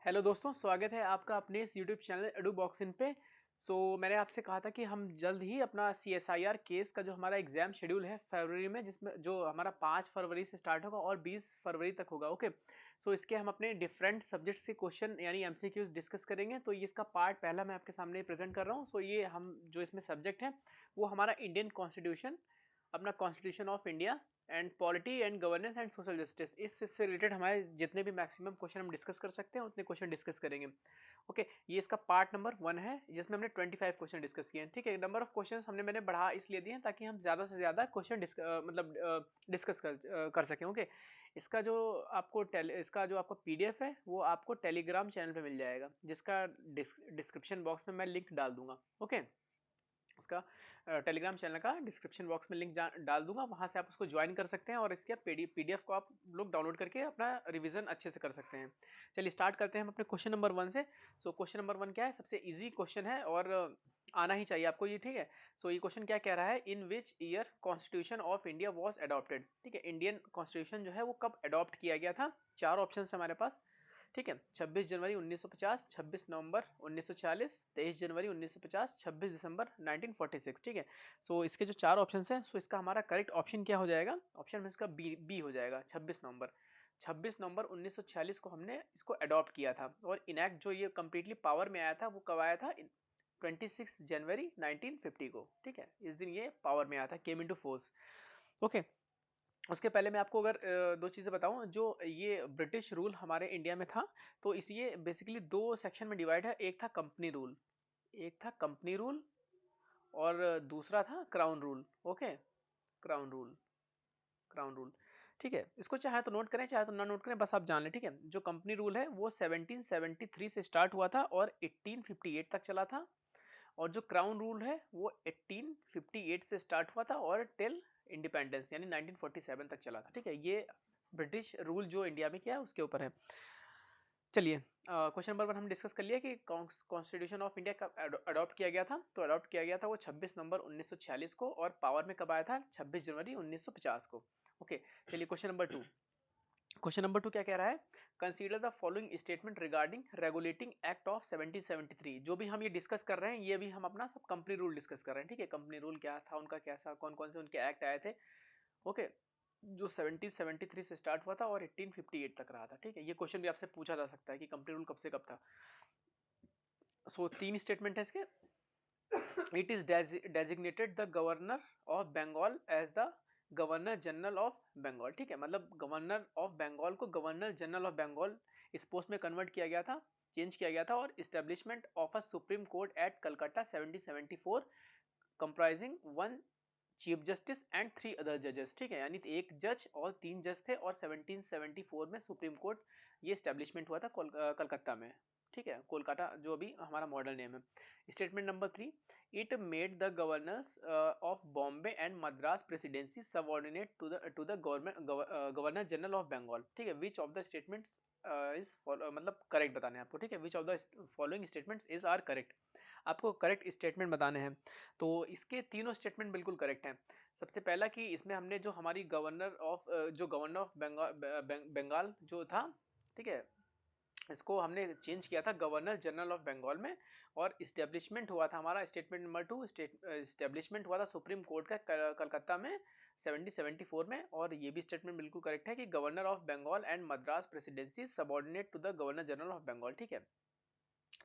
Hello दोस्तों, स्वागत है आपका अपने इस यूट्यूब चैनल एडुबॉक्सिन पे। मैंने आपसे कहा था कि हम जल्द ही अपना सीएसआईआर केस का जो हमारा एग्जाम शेड्यूल है फरवरी में, जिसमें जो हमारा 5 फरवरी से स्टार्ट होगा और 20 फरवरी तक होगा। ओके, इसके हम अपने डिफरेंट सब्जेक्ट्स के क्वेश्चन यानी एमसीक्यूज डिस्कस करेंगे। तो ये इसका पार्ट पहला मैं आपके सामने प्रेजेंट कर रहा हूँ। ये हम जो इसमें सब्जेक्ट है वो हमारा इंडियन कॉन्स्टिट्यूशन, अपना constitution of India and polity and governance and social justice, इससे रिलेटेड हमारे जितने भी मैक्सिमम क्वेश्चन हम डिस्कस कर सकते हैं उतने क्वेश्चन डिस्कस करेंगे। ओके, ये इसका पार्ट नंबर 1 है जिसमें हमने 25 क्वेश्चन डिस्कस किए हैं। ठीक है, नंबर ऑफ क्वेश्चंस मैंने बढ़ा इसलिए दिए हैं ताकि हम ज़्यादा से ज़्यादा क्वेश्चन डिस्कस कर सकें। ओके, इसका जो आपको पीडीएफ है वो आपको टेलीग्राम चैनल पे मिल जाएगा, जिसका डिस्क्रिप्शन बॉक्स में मैं लिंक डाल दूंगा। ओके, उसका टेलीग्राम चैनल का डिस्क्रिप्शन बॉक्स में लिंक डाल दूंगा, वहां से आप उसको ज्वाइन कर सकते हैं और इसके पीडीएफ को आप लोग डाउनलोड करके अपना रिवीजन अच्छे से कर सकते हैं। चलिए स्टार्ट करते हैं हम अपने क्वेश्चन नंबर 1 से। क्वेश्चन नंबर 1 क्या है? सबसे इजी क्वेश्चन है और आना ही चाहिए आपको ये। ठीक है, ये क्वेश्चन क्या कह रहा है? In which year constitution of India was adopted. ठीक है, इंडियन कॉन्स्टिट्यूशन जो है वो कब अडॉप्ट किया गया था? 4 ऑप्शन हमारे पास। ठीक है, 26 जनवरी 1950, 26 नवंबर 1940, 23 जनवरी 1950, 26 दिसंबर 1946। ठीक है, इसके जो 4 ऑप्शन हैं, इसका हमारा करेक्ट ऑप्शन क्या हो जाएगा? ऑप्शन में इसका बी हो जाएगा, 26 नवंबर। 26 नवंबर 1946 को हमने इसको अडॉप्ट किया था और इनैक्ट जो ये कंप्लीटली पावर में आया था वो कब आया था? 26 जनवरी 1950 को। ठीक है, इस दिन ये पावर में आया था, केम इनटू फोर्स। ओके, उसके पहले मैं आपको अगर दो चीज़ें बताऊं, जो ये ब्रिटिश रूल हमारे इंडिया में था, तो इस ये बेसिकली 2 सेक्शन में डिवाइड है। एक था कंपनी रूल, एक था कंपनी रूल और दूसरा था crown rule. Okay, crown rule, crown rule. ठीक है, इसको चाहे तो नोट करें चाहे तो ना नोट करें, बस आप जान लें। ठीक है, जो कंपनी रूल है वो 1773 से स्टार्ट हुआ था और 1858 तक चला था, और जो क्राउन रूल है वो 1858 से स्टार्ट हुआ था और टिल इंडिपेंडेंस यानी 1947 तक चला था। ठीक है, ये ब्रिटिश रूल जो इंडिया में किया है उसके ऊपर है। चलिए, क्वेश्चन नंबर 1 हम डिस्कस कर लिया कि कॉन्स्टिट्यूशन ऑफ इंडिया कब अडॉप्ट किया गया था। तो अडॉप्ट किया गया था वो 26 नवंबर 1946 को, और पावर में कब आया था? 26 जनवरी 1950 को। ओके, चलिए क्वेश्चन नंबर 2। क्वेश्चन नंबर 2 क्या कह रहा है? Consider the following statement regarding regulating act of 1773। जो भी हम ये डिस्कस कर रहे हैं ये भी हम अपना सब कंपनी रूल डिस्कस कर रहे हैं। ठीक है, कंपनी रूल क्या था, उनका कैसा, कौन कौन से उनके एक्ट आए थे। ओके, जो 1773 से स्टार्ट हुआ था और 1858 तक रहा था। ठीक है, ये क्वेश्चन भी आपसे पूछा जा सकता है कि कंपनी रूल कब से कब था। 3 स्टेटमेंट है इसके। It is designated the governor of Bengal as the governor general of Bengal. ठीक है, मतलब गवर्नर ऑफ बंगाल को गवर्नर जनरल ऑफ बंगाल इस पोस्ट में कन्वर्ट किया गया था, चेंज किया गया था। और establishment of a supreme court at Calcutta 1774 comprising 1 chief justice and 3 other जजेस। ठीक है, यानी एक जज और 3 जज थे, और 1774 में सुप्रीम कोर्ट ये स्टैब्लिशमेंट हुआ था कलकत्ता में। ठीक है, कोलकाता जो अभी हमारा मॉडल नेम है। Statement number 3, it made the governors of Bombay and Madras presidency subordinate to the governor general of Bengal. ठीक है, which of the statements is मतलब करेक्ट बताने हैं आपको। ठीक है, which of the following statements is are correct, आपको करेक्ट स्टेटमेंट बताने हैं। तो इसके तीनों स्टेटमेंट बिल्कुल करेक्ट हैं। सबसे पहला कि इसमें हमने जो हमारी गवर्नर ऑफ बंगाल जो था, ठीक है, इसको हमने चेंज किया था गवर्नर जनरल ऑफ बंगाल में। और इस्टेब्लिशमेंट हुआ था हमारा स्टेटमेंट नंबर 2, इस्टेब्लिशमेंट हुआ था सुप्रीम कोर्ट का कलकत्ता में 1774 में। और ये भी स्टेटमेंट बिल्कुल करेक्ट है कि governor of Bengal and Madras presidency subordinate to the governor general of Bengal. ठीक है,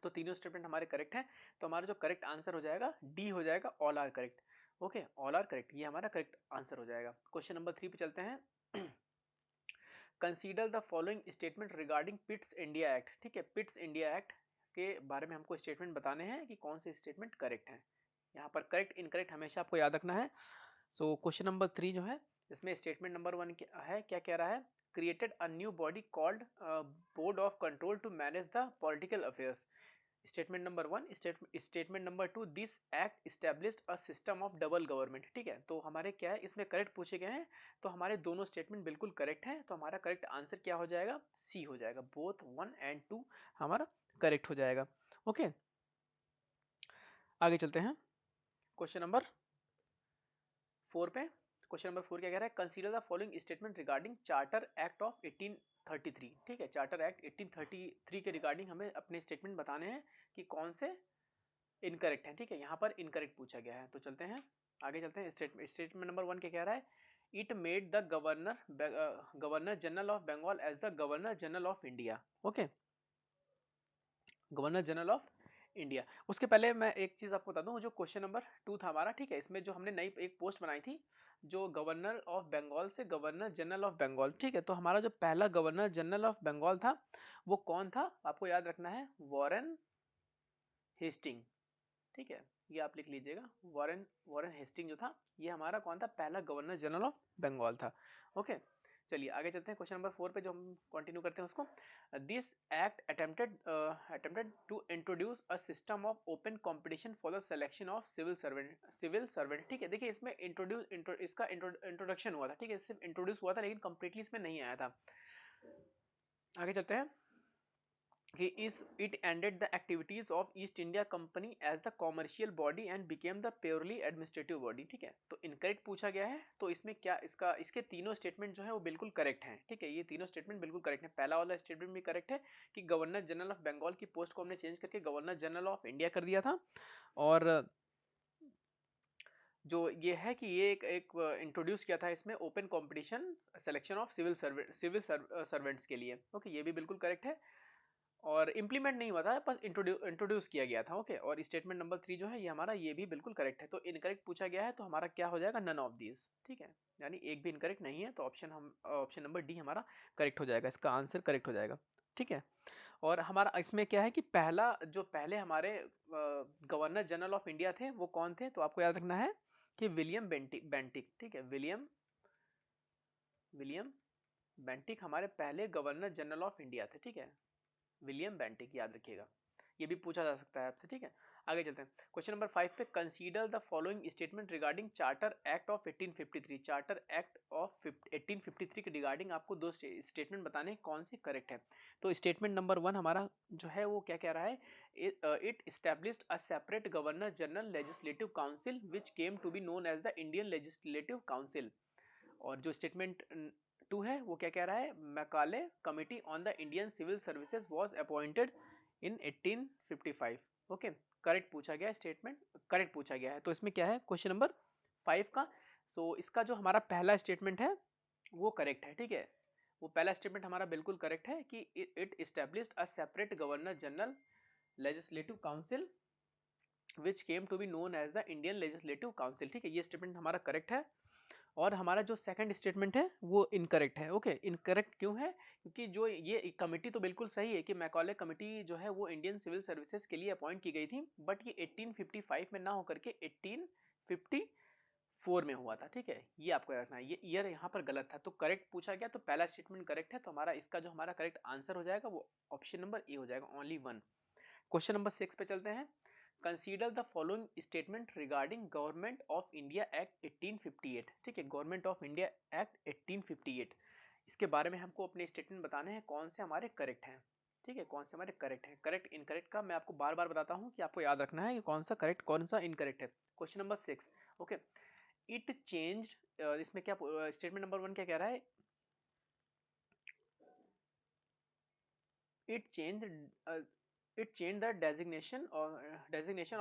तो तीनों स्टेटमेंट हमारे करेक्ट हैं। तो हमारा जो करेक्ट आंसर हो जाएगा डी हो जाएगा, all are correct. Okay, all are correct, ये हमारा करेक्ट आंसर हो जाएगा। क्वेश्चन नंबर 3 पे चलते हैं। Consider the following statement regarding Pitt's India act. ठीक है, पिट्स इंडिया एक्ट के बारे में हमको स्टेटमेंट बताने हैं कि कौन से स्टेटमेंट करेक्ट हैं। यहाँ पर करेक्ट इनकरेक्ट हमेशा आपको याद रखना है। क्वेश्चन नंबर 3 जो है इसमें स्टेटमेंट नंबर 1 है, क्या कह रहा है? Created a new body called board of control to manage the political affairs. Statement number 1, statement number 2, this act established a system of double government. ठीक है, तो हमारे क्या है इसमें करेक्ट पूछे गए हैं, तो हमारे दोनों स्टेटमेंट बिल्कुल करेक्ट हैं। तो हमारा करेक्ट आंसर क्या हो जाएगा? सी हो जाएगा, बोथ 1 एंड 2 हमारा करेक्ट हो जाएगा। ओके, आगे चलते हैं क्वेश्चन नंबर 4 पे। क्वेश्चन नंबर 4 क्या कह रहा है, consider the following statement regarding charter act of 1833। ठीक है, चार्टर एक्ट 1833 के रिगार्डिंग हमें अपने स्टेटमेंट बताने हैं कि कौन से इनकरेक्ट हैं। ठीक है, यहाँ पर इनकरेक्ट पूछा गया है, तो चलते हैं आगे चलते हैं। स्टेटमेंट नंबर 1 क्या कह रहा है, it made the governor general of Bengal as the governor general of India. Okay, governor general of India. उसके पहले मैं एक चीज़ आपको बता दूं, जो क्वेश्चन नंबर 2 था हमारा, ठीक है, इसमें जो हमने नई एक पोस्ट बनाई थी, जो गवर्नर ऑफ बंगाल से गवर्नर जनरल ऑफ बंगाल। ठीक है, तो हमारा जो पहला गवर्नर जनरल ऑफ बंगाल था वो कौन था, आपको याद रखना है, वॉरेन हेस्टिंग। ठीक है, ये आप लिख लीजिएगा, वॉरेन वॉरेन हेस्टिंग जो था, ये हमारा कौन था, पहला गवर्नर जनरल ऑफ बंगाल था। ओके, चलिए आगे चलते हैं क्वेश्चन नंबर 4 पे, जो हम कंटिन्यू करते हैं उसको। This act attempted to introduce a system of open competition for the selection of civil servant. ठीक है, देखिए इसमें इसका इंट्रोडक्शन हुआ था। ठीक है, सिर्फ इंट्रोड्यूस हुआ था, लेकिन कंप्लीटली इसमें नहीं आया था। आगे चलते हैं कि it ended the activities of East India Company as the commercial body and became the purely administrative body। ठीक है, तो इनकरेक्ट पूछा गया है, तो इसमें क्या इसके तीनों स्टेटमेंट जो है वो बिल्कुल करेक्ट हैं। ठीक है, ये तीनों स्टेटमेंट बिल्कुल करेक्ट हैं। पहला वाला स्टेटमेंट भी करेक्ट है कि गवर्नर जनरल ऑफ बंगाल की पोस्ट को हमने चेंज करके गवर्नर जनरल ऑफ इंडिया कर दिया था, और जो ये है कि ये एक इंट्रोड्यूस किया था इसमें open competition selection of civil servants के लिए। ओके, ये भी बिल्कुल करेक्ट है, और इम्प्लीमेंट नहीं हुआ था, बस इंट्रोड्यूस किया गया था। ओके, और स्टेटमेंट नंबर 3 जो है ये हमारा, ये भी बिल्कुल करेक्ट है। तो इनकरेक्ट पूछा गया है, तो हमारा क्या हो जाएगा, नन ऑफ दीज। ठीक है, यानी एक भी इनकरेक्ट नहीं है, तो ऑप्शन नंबर डी हमारा करेक्ट हो जाएगा, इसका आंसर करेक्ट हो जाएगा। ठीक है, और हमारा इसमें क्या है कि पहले हमारे गवर्नर जनरल ऑफ इंडिया थे वो कौन थे, तो आपको याद रखना है कि विलियम बेंटिक। ठीक है, विलियम बेंटिक हमारे पहले गवर्नर जनरल ऑफ इंडिया थे। ठीक है, विलियम बेंटिक, याद रखिएगा, ये भी पूछा जा सकता है आपसे। ठीक है, आगे चलते हैं क्वेश्चन नंबर 5 पे। Consider the following statement regarding charter act of 1853। Charter act of 1853 के रिगार्डिंग आपको दो स्टेटमेंट बताने हैं, कौन से करेक्ट है। तो स्टेटमेंट नंबर 1 हमारा जो है वो क्या कह रहा है, it established a separate governor general legislative council which came to be known as the Indian legislative council. और जो स्टेटमेंट 2 है वो क्या कह रहा है, Macaulay committee on the Indian civil services was appointed in 1855। Okay, correct पूछा गया है, स्टेटमेंट करेक्ट पूछा गया है। तो इसमें क्या है, क्वेश्चन नंबर 5 का, सो इसका जो हमारा पहला स्टेटमेंट है वो करेक्ट है। ठीक है, वो पहला स्टेटमेंट हमारा बिल्कुल करेक्ट है कि it established a separate governor general legislative council which came to be known as the Indian legislative council. ठीक है, ये स्टेटमेंट हमारा करेक्ट है, और हमारा जो सेकंड स्टेटमेंट है वो इनकरेक्ट है। ओके, इनकरेक्ट क्यों है, क्योंकि जो ये कमिटी तो बिल्कुल सही है कि मैकॉले कमिटी जो है वो इंडियन सिविल सर्विसेज के लिए अपॉइंट की गई थी, बट ये 1855 में ना होकर के 1854 में हुआ था। ठीक है, ये आपको रखना है, ये ईयर यहाँ पर गलत था, तो करेक्ट पूछा गया, तो पहला स्टेटमेंट करेक्ट है, तो हमारा इसका जो हमारा करेक्ट आंसर हो जाएगा वो ऑप्शन नंबर ए हो जाएगा, ओनली 1। क्वेश्चन नंबर 6 पे चलते हैं। Consider the following statement regarding government of India act 1858। ठीक है, गवर्नमेंट ऑफ इंडिया एक्ट 1858, इसके बारे में हमको अपने स्टेटमेंट बताने हैं, कौन से हमारे करेक्ट हैं। ठीक है, कौन से हमारे करेक्ट हैं, करेक्ट इनकरेक्ट का मैं आपको बार बार बताता हूँ कि आपको याद रखना है कि कौन सा करेक्ट कौन सा इनकरेक्ट है। Question number 6, okay, it change, इसमें क्या स्टेटमेंट नंबर 1 क्या कह रहा है, it changed the designation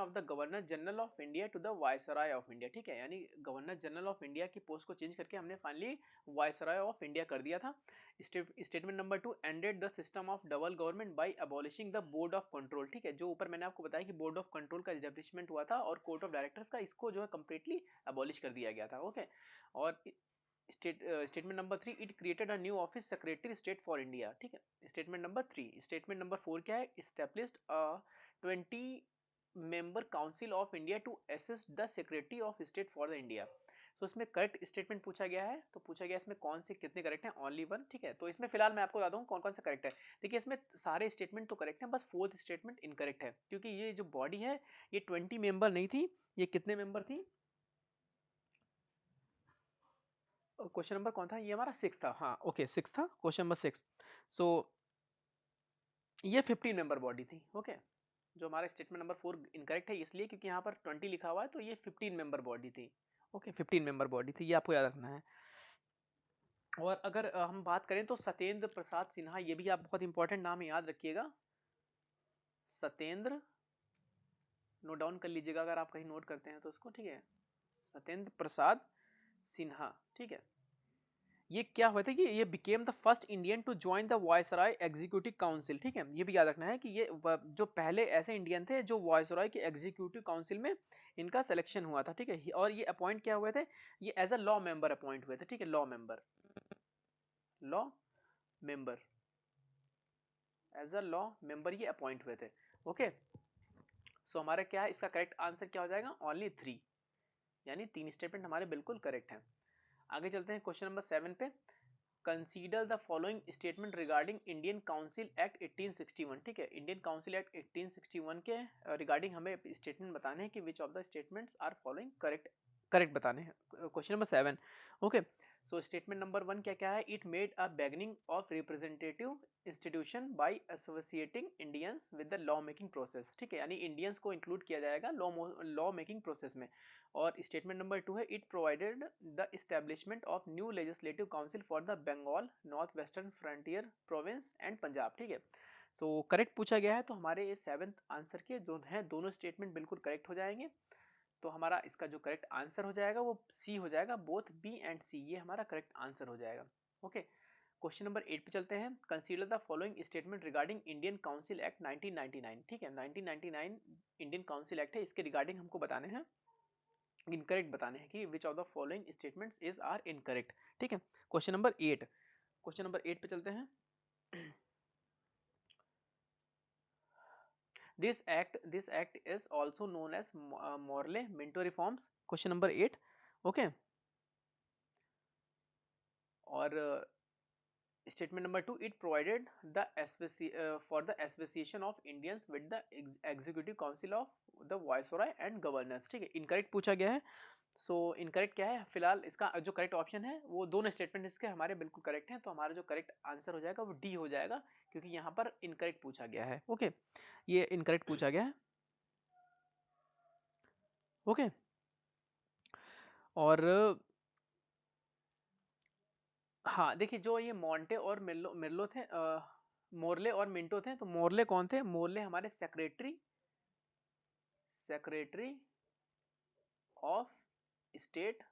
of the governor general of India to the viceroy of India। ठीक है, यानी गवर्नर जनरल ऑफ इंडिया की पोस्ट को चेंज करके हमने फाइनली वायसरॉय ऑफ इंडिया कर दिया था। Statement number 2, ended the system of double government by abolishing the board of control. ठीक है, जो ऊपर मैंने आपको बताया कि बोर्ड ऑफ कंट्रोल का एस्टेब्लिशमेंट हुआ था और कोर्ट ऑफ डायरेक्टर्स का, इसको जो है कंप्लीटली अबॉलिश कर दिया गया था। ओके, और statement number 3, it created a new office secretary state for India. ठीक है, स्टेटमेंट नंबर 3। स्टेटमेंट नंबर 4 क्या है, established a 20 member council of India to assist the secretary of state for the India. So इसमें correct statement पूछा गया है, तो पूछा गया इसमें कौन से कितने करेक्ट हैं, ओनली 1। ठीक है, तो इसमें फिलहाल मैं आपको बता दूं कौन कौन सा करेक्ट है। देखिए इसमें सारे स्टेटमेंट तो करेक्ट हैं, बस 4th स्टेटमेंट इनकरेक्ट है, क्योंकि ये जो बॉडी है ये 20 मेंबर नहीं थी, ये कितने मेंबर थी, क्वेश्चन नंबर कौन था, ये हमारा 6 था। हाँ, ओके, 6 था, क्वेश्चन नंबर 6। सो ये 15 मेंबर बॉडी थी। ओके, जो हमारा स्टेटमेंट नंबर 4 इनकरेक्ट है इसलिए क्योंकि यहाँ पर 20 लिखा हुआ है, तो ये 15 मेंबर बॉडी थी। ओके 15 मेंबर बॉडी थी, ये आपको याद रखना है। और अगर हम बात करें तो सत्येंद्र प्रसाद सिन्हा, ये भी आप बहुत इंपॉर्टेंट नाम याद रखिएगा, सत्येंद्र, नोट डाउन कर लीजिएगा अगर आप कहीं नोट करते हैं तो उसको, ठीक है, सत्येंद्र प्रसाद सिन्हा, ठीक है। ये क्या हुआ था कि ये became the first Indian to join the viceroy executive council, ठीक है, ये भी याद रखना है कि ये जो पहले ऐसे इंडियन थे जो वायसराय के एग्जीक्यूटिव काउंसिल में इनका सिलेक्शन हुआ था, ठीक है। और ये अपॉइंट क्या हुए थे, ये as a law member appoint हुए थे, ठीक है, law member, law member, as a law member ये अपॉइंट हुए थे। ओके, सो हमारा क्या है, इसका करेक्ट आंसर क्या हो जाएगा, ओनली 3, यानी 3 स्टेटमेंट हमारे बिल्कुल करेक्ट हैं। आगे चलते हैं क्वेश्चन नंबर 7 पे। Consider the following statement regarding Indian council act 1861, ठीक है, इंडियन काउंसिल एक्ट 1861 के रिगार्डिंग हमें स्टेटमेंट बताने हैं कि which of the statements are following correct बताने हैं। Question number 7, okay. So statement number 1 क्या क्या है, it made a beginning of representative institution by associating Indians with the law making process, ठीक है, यानी इंडियंस को इंक्लूड किया जाएगा लॉ मेकिंग प्रोसेस में। और स्टेटमेंट नंबर 2 है, it provided the establishment of new legislative council for the Bengal, north western frontier province and Punjab, ठीक है। सो करेक्ट पूछा गया है, तो हमारे ये 7th आंसर के जो हैं दोनों स्टेटमेंट बिल्कुल करेक्ट हो जाएंगे। तो हमारा इसका जो करेक्ट आंसर हो जाएगा वो सी हो जाएगा, बोथ बी एंड सी, ये हमारा करेक्ट आंसर हो जाएगा। ओके, क्वेश्चन नंबर 8 पे चलते हैं। Consider the following statement regarding Indian council act 1999, ठीक है, 1999 इंडियन काउंसिल एक्ट है, इसके रिगार्डिंग हमको बताने हैं, इनकरेक्ट बताने हैं कि which of the following statements is are incorrect, ठीक है। क्वेश्चन नंबर 8, क्वेश्चन नंबर 8 पे चलते हैं। This act is also known as Morley-Minto reforms, question number 8, okay. और statement number 2, it provided the for the association of Indians with the executive council of the viceroy and governors, ठीक है, incorrect पूछा गया है। So incorrect क्या है, फिलहाल इसका जो करेक्ट ऑप्शन है वो दोनों स्टेटमेंट इसके हमारे बिल्कुल करेक्ट हैं, तो हमारा जो करेक्ट आंसर हो जाएगा वो डी हो जाएगा, क्योंकि यहाँ पर इनकरेक्ट पूछा गया है। ओके, ये इनकरेक्ट पूछा गया है। ओके, और हाँ देखिए, जो ये मोंटे और मिर्लो थे, मोर्ले और मिंटो थे, तो मोर्ले कौन थे, मोर्ले हमारे secretary of state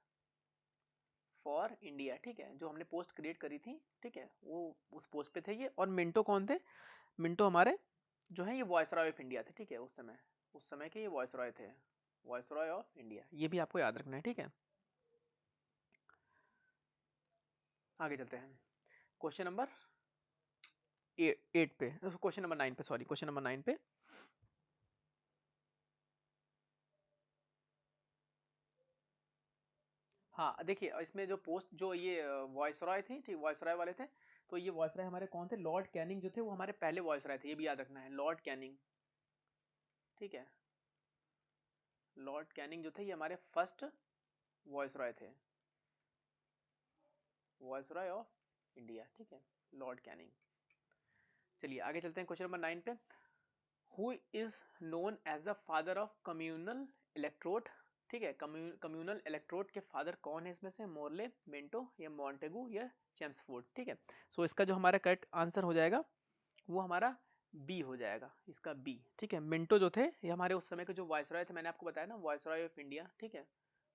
for India, ठीक है, जो हमने पोस्ट क्रिएट करी थी, ठीक है, वो उस पोस्ट पे थे ये। और मिंटो कौन थे, मिंटो हमारे जो है ये वॉयसरॉय ऑफ इंडिया थे, ठीक है, उस समय के ये वॉयसरॉय थे, वॉयसरॉय ऑफ इंडिया, ये भी आपको याद रखना है, ठीक है। आगे चलते हैं क्वेश्चन नंबर 8 पे, क्वेश्चन नंबर 9 पे, सॉरी, क्वेश्चन नंबर 9 पे। हाँ देखिए, इसमें जो पोस्ट जो ये वॉयसरॉय थी, ठीक, वॉयसरॉय वाले थे, तो ये वॉयसरॉय हमारे कौन थे, लॉर्ड कैनिंग जो थे वो हमारे पहले वॉयसरॉय थे, ये भी याद रखना है, लॉर्ड कैनिंग, ठीक है, लॉर्ड कैनिंग जो थे ये हमारे फर्स्ट वॉयसरॉय थे, वॉयसरॉय ऑफ इंडिया, ठीक है, लॉर्ड कैनिंग। चलिए आगे चलते हैं क्वेश्चन नंबर 9 पे। Who is known as the father of communal electrode, ठीक है, कम्यूनल इलेक्ट्रोड के फादर कौन है इसमें से, मोर्ले, मिंटो या मॉन्टेगू या चेम्सफोर्ड, ठीक है। सो इसका जो हमारा करेक्ट आंसर हो जाएगा वो हमारा बी हो जाएगा, इसका बी, ठीक है। मिंटो जो थे ये हमारे उस समय के जो वॉयसरॉय थे, मैंने आपको बताया ना, वॉयसरॉय ऑफ इंडिया, ठीक है,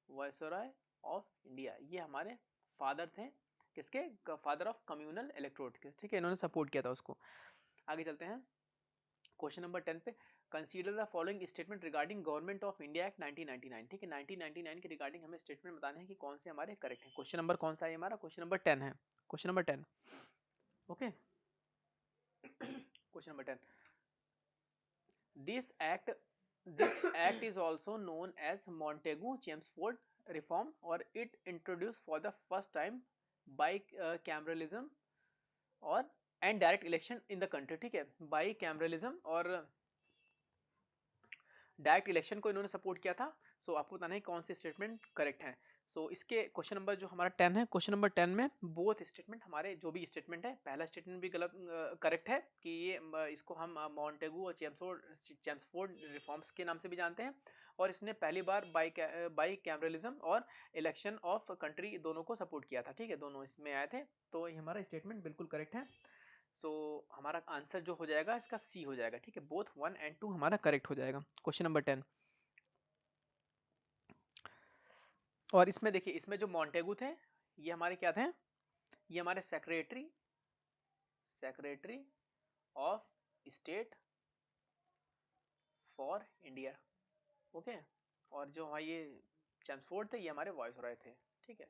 वॉयसरॉय ऑफ इंडिया, ये हमारे फादर थे, किसके, फादर ऑफ कम्यूनल इलेक्ट्रोड के, ठीक है, इन्होंने सपोर्ट किया था उसको। आगे चलते हैं क्वेश्चन नंबर 10 पे। Consider the following statement regarding government of India act 1999, ठीक है, 1999 के रिगार्डिंग हमें स्टेटमेंट बताने हैं कि कौन से हमारे करेक्ट हैं। क्वेश्चन नंबर कौन सा है हमारा, क्वेश्चन नंबर 10 है, question number 10, okay. Question number 10, this act is also known as Montagu Chelmsford reform, और it introduce for the first time bicameralism और and direct election in the country, ठीक है, bicameralism और direct election को इन्होंने support किया था। सो आपको बताना है कौन से स्टेटमेंट करेक्ट हैं। सो इसके क्वेश्चन नंबर जो हमारा 10 है, क्वेश्चन नंबर 10 में बोथ स्टेटमेंट, हमारे जो भी स्टेटमेंट है, पहला स्टेटमेंट भी गलत करेक्ट है कि ये इसको हम मॉन्टेगू और चेम्सफोर्ड रिफॉर्म्स के नाम से भी जानते हैं, और इसने पहली बार बाई कैमरलिज्म और इलेक्शन ऑफ कंट्री दोनों को सपोर्ट किया था। ठीक है, दोनों इसमें आए थे, तो ये हमारा स्टेटमेंट बिल्कुल करेक्ट है। सो हमारा आंसर जो हो जाएगा इसका सी हो जाएगा। ठीक है, बोथ 1 और 2 हमारा करेक्ट हो जाएगा। क्वेश्चन नंबर 10, और इसमें देखिए, इसमें जो मॉन्टेगू थे ये हमारे क्या थे, ये हमारे secretary of state for India. Okay, और जो हमारे ये चेम्सफोर्ड थे ये हमारे वायसरॉय थे। ठीक है,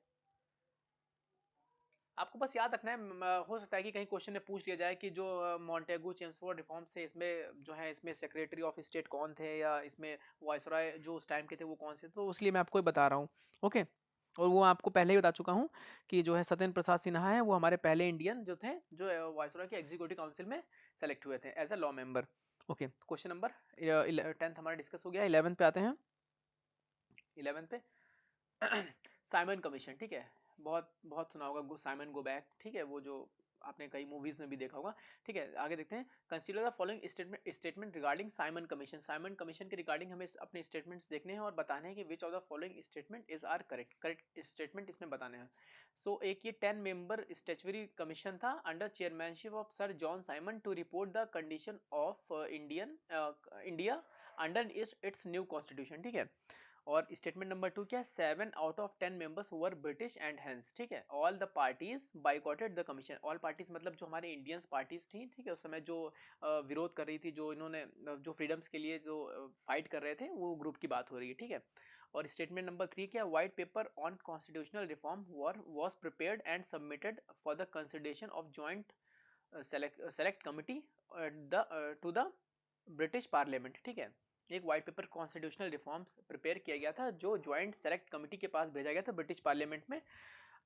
आपको बस याद रखना है, हो सकता है कि कहीं क्वेश्चन में पूछ लिया जाए कि जो मॉन्टेगू चेम्सफोर्ड रिफॉर्म्स थे, इसमें जो है इसमें सेक्रेटरी ऑफ स्टेट कौन थे, या इसमें वायसरॉय जो उस टाइम के थे वो कौन से, तो इसलिए मैं आपको बता रहा हूँ। ओके, और वो आपको पहले ही बता चुका हूँ कि जो है सत्येंद्र प्रसाद सिन्हा है वो हमारे पहले इंडियन जो थे जो वायसरॉय के एग्जीक्यूटिव काउंसिल में सेलेक्ट हुए थे as a law member. Okay, question number 10 हमारा डिस्कस हो गया। 11 पे आते हैं। 11 पे साइमन कमीशन। ठीक है, बहुत बहुत सुना होगा साइमन गो बैक। ठीक है, वो जो आपने कई मूवीज में भी देखा होगा। ठीक है, आगे देखते हैं। Consider the following statement regarding Simon commission. Simon commission के रिगार्डिंग हमें अपने स्टेटमेंट्स देखने हैं और बताने हैं कि which of the following statement is are correct. Correct statement इसमें बताने हैं। सो एक ये 10 मेंबर स्टेचुरी कमीशन था under chairmanship of sir John Simon to report the condition of India under its new constitution. ठीक है, और स्टेटमेंट नंबर 2 क्या है, 7 out of 10 members were British and hence. ठीक है, all the parties boycotted the commission. All parties मतलब जो हमारे इंडियंस पार्टीज थी, ठीक है, उस समय जो विरोध कर रही थी, जो इन्होंने जो फ्रीडम्स के लिए जो फाइट कर रहे थे, वो ग्रुप की बात हो रही है। ठीक है, और स्टेटमेंट नंबर 3 क्या, white paper on constitutional reform was prepared and submitted for the consideration of joint select committee to the British parliament. ठीक है, एक white paper constitutional reforms prepare किया गया था जो ज्वाइंट सेलेक्ट कमेटी के पास भेजा गया था ब्रिटिश पार्लियामेंट में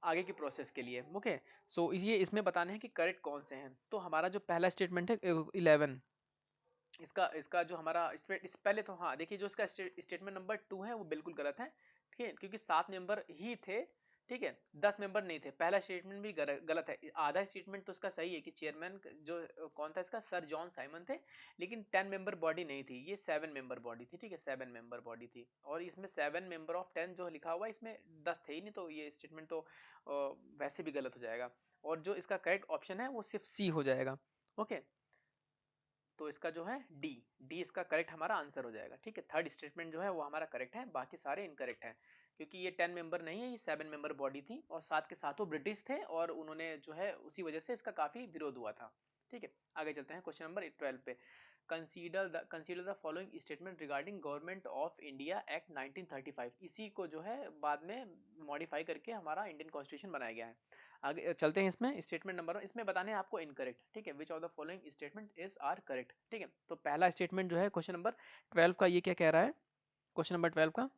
आगे की प्रोसेस के लिए। ओके, सो ये इसमें बताने हैं कि करेक्ट कौन से हैं। तो हमारा जो पहला स्टेटमेंट है 11, इसका इसका जो हमारा इस पहले तो हाँ देखिए, जो इसका स्टेटमेंट नंबर 2 है वो बिल्कुल गलत है। ठीक है, क्योंकि 7 मेंबर ही थे। ठीक है, 10 मेंबर नहीं थे। पहला स्टेटमेंट भी गलत है। आधा स्टेटमेंट तो इसका सही है कि चेयरमैन जो कौन था इसका, सर जॉन साइमन थे, लेकिन 10 मेंबर बॉडी नहीं थी, ये 7 मेंबर बॉडी थी। ठीक है, 7 मेंबर बॉडी थी, और इसमें 7 मेंबर ऑफ 10 जो लिखा हुआ है इसमें 10 थे ही नहीं, तो ये स्टेटमेंट तो वैसे भी गलत हो जाएगा। और जो इसका करेक्ट ऑप्शन है वो सिर्फ सी हो जाएगा। ओके, तो इसका जो है डी डी इसका करेक्ट हमारा आंसर हो जाएगा। ठीक है, थर्ड स्टेटमेंट जो है वो हमारा करेक्ट है, बाकी सारे इनकरेक्ट हैं, क्योंकि ये 10 मेंबर नहीं है, ये 7 मेंबर बॉडी थी, और साथ के साथ वो ब्रिटिश थे, और उन्होंने जो है उसी वजह से इसका काफ़ी विरोध हुआ था। ठीक है, आगे चलते हैं क्वेश्चन नंबर 12 पे। Consider the following statement regarding government of India act 1935। इसी को जो है बाद में मॉडिफाई करके हमारा इंडियन कॉन्स्टिट्यूशन बनाया गया है। आगे चलते हैं। इसमें स्टेटमेंट नंबर, इसमें बताने हैं आपको इनकरेक्ट। ठीक है, which of the following statement is are correct. ठीक है, तो पहला स्टेटमेंट जो है क्वेश्चन नंबर 12 का, ये क्या कह रहा है, क्वेश्चन नंबर 12 का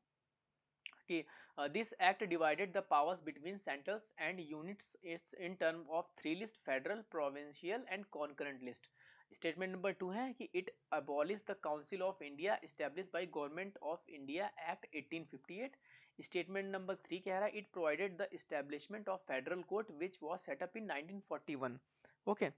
कि this act divided the powers between centrals and units it's in term of 3 list, federal, provincial and concurrent list. Statement number 2 है कि it abolish the council of India establish by government of India act 1858। Statement number 3 कह रहा है it provided the establishment of federal court which was set up in 1941। Okay,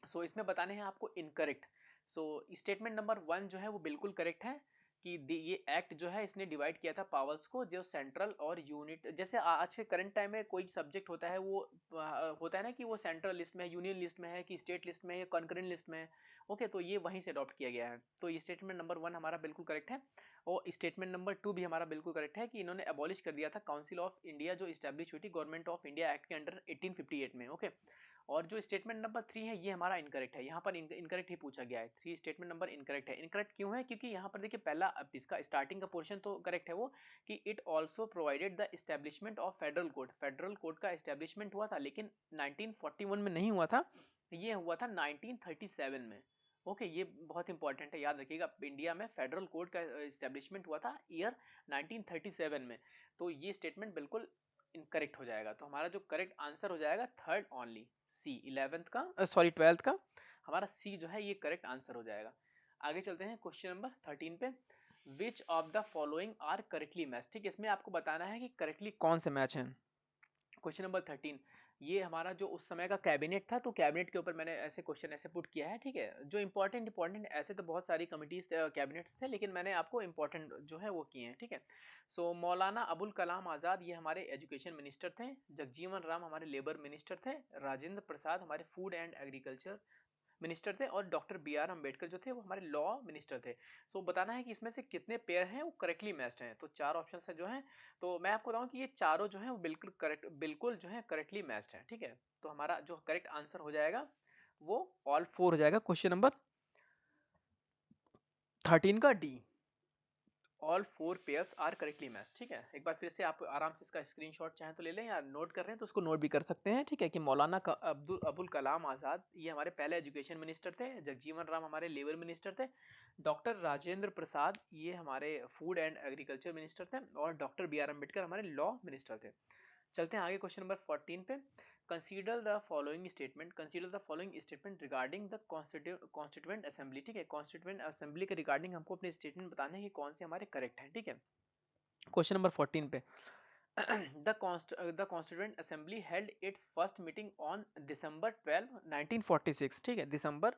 so इसमें बताने हैं आपको incorrect. सो statement number 1 जो है वो बिल्कुल करेक्ट है कि ये एक्ट जो है इसने डिवाइड किया था पावर्स को, जो सेंट्रल और यूनिट, जैसे आज के करंट टाइम में कोई सब्जेक्ट होता है वो होता है ना कि वो सेंट्रल लिस्ट में है, यूनियन लिस्ट में है, कि स्टेट लिस्ट में है, कॉन्करेंट लिस्ट में है। ओके, तो ये वहीं से अडॉप्ट किया गया है। तो ये स्टेटमेंट नंबर 1 हमारा बिल्कुल करेक्ट है, और स्टेटमेंट नंबर 2 भी हमारा बिल्कुल करेक्ट है कि इन्होंने अबॉलिश कर दिया था काउंसिल ऑफ इंडिया जो इस्टेब्लिश हुई थी गवर्नमेंट ऑफ इंडिया एक्ट के अंडर 1858 में। ओके, और जो स्टेटमेंट नंबर 3 है ये हमारा इनकरेक्ट है, यहाँ पर इनकरेक्ट ही पूछा गया है। 3 स्टेटमेंट नंबर इनकरेक्ट है। इनकरेक्ट क्यों है, क्योंकि यहाँ पर देखिए पहला इसका स्टार्टिंग का पोर्शन तो करेक्ट है वो, कि it also provided the establishment of federal court. Federal court का एस्टेब्लिशमेंट हुआ था, लेकिन 1941 में नहीं हुआ था, ये हुआ था 1937 में। ओके, ये बहुत इंपॉर्टेंट है, याद रखिएगा। इंडिया में फेडरल कोर्ट का एस्टेब्लिशमेंट हुआ था ईयर 1937 में। तो ये स्टेटमेंट बिल्कुल इनकरेक्ट हो जाएगा। तो हमारा जो करेक्ट आंसर हो जाएगा थर्ड ओनली, सी 11th का, सॉरी 12th का हमारा सी जो है ये करेक्ट आंसर हो जाएगा। आगे चलते हैं क्वेश्चन नंबर 13 पे। Which of the following are correctly match. ठीक है, इसमें आपको बताना है कि करेक्टली कौन से मैच हैं। क्वेश्चन नंबर 13, ये हमारा जो उस समय का कैबिनेट था, तो कैबिनेट के ऊपर मैंने ऐसे क्वेश्चन ऐसे पुट किया है। ठीक है, जो इंपॉर्टेंट ऐसे तो बहुत सारी कमिटीज कैबिनेट्स थे, लेकिन मैंने आपको इंपॉर्टेंट जो है वो किए हैं। ठीक है, सो मौलाना अबुल कलाम आज़ाद ये हमारे एजुकेशन मिनिस्टर थे, जगजीवन राम हमारे लेबर मिनिस्टर थे, राजेंद्र प्रसाद हमारे फूड एंड एग्रीकल्चर मिनिस्टर थे, और डॉक्टर बी आर अम्बेडकर जो थे वो हमारे लॉ मिनिस्टर थे। सो बताना है कि इसमें से कितने पेयर हैं वो करेक्टली मैच्ड हैं। तो चार ऑप्शन है जो हैं, तो मैं आपको बताऊं कि ये चारों जो हैं वो बिल्कुल जो है करेक्टली मैच्ड हैं। ठीक है, तो हमारा जो करेक्ट आंसर हो जाएगा वो ऑल फोर हो जाएगा, क्वेश्चन नंबर 13 का D, all four pairs are correctly match. ठीक है, एक बार फिर से आप आराम से इसका स्क्रीनशॉट चाहें तो ले लें, या नोट कर रहे हैं तो उसको नोट भी कर सकते हैं। ठीक है, कि मौलाना अबुल कलाम आज़ाद ये हमारे पहले एजुकेशन मिनिस्टर थे, जगजीवन राम हमारे लेबर मिनिस्टर थे, डॉक्टर राजेंद्र प्रसाद ये हमारे फूड एंड एग्रीकल्चर मिनिस्टर थे, और डॉक्टर बी आर अम्बेडकर हमारे लॉ मिनिस्टर थे। चलते हैं आगे क्वेश्चन नंबर 14 पे। Consider the following statement regarding the constituent assembly. ठीक है, कॉन्स्टिट्यूएंट असेंबली के रिगार्डिंग हमको अपने स्टेटमेंट बताने हैं कि कौन से हमारे करेक्ट हैं। ठीक है, क्वेश्चन नंबर 14 पे the constituent assembly held it's first meeting on December 12 1946। ठीक है, दिसंबर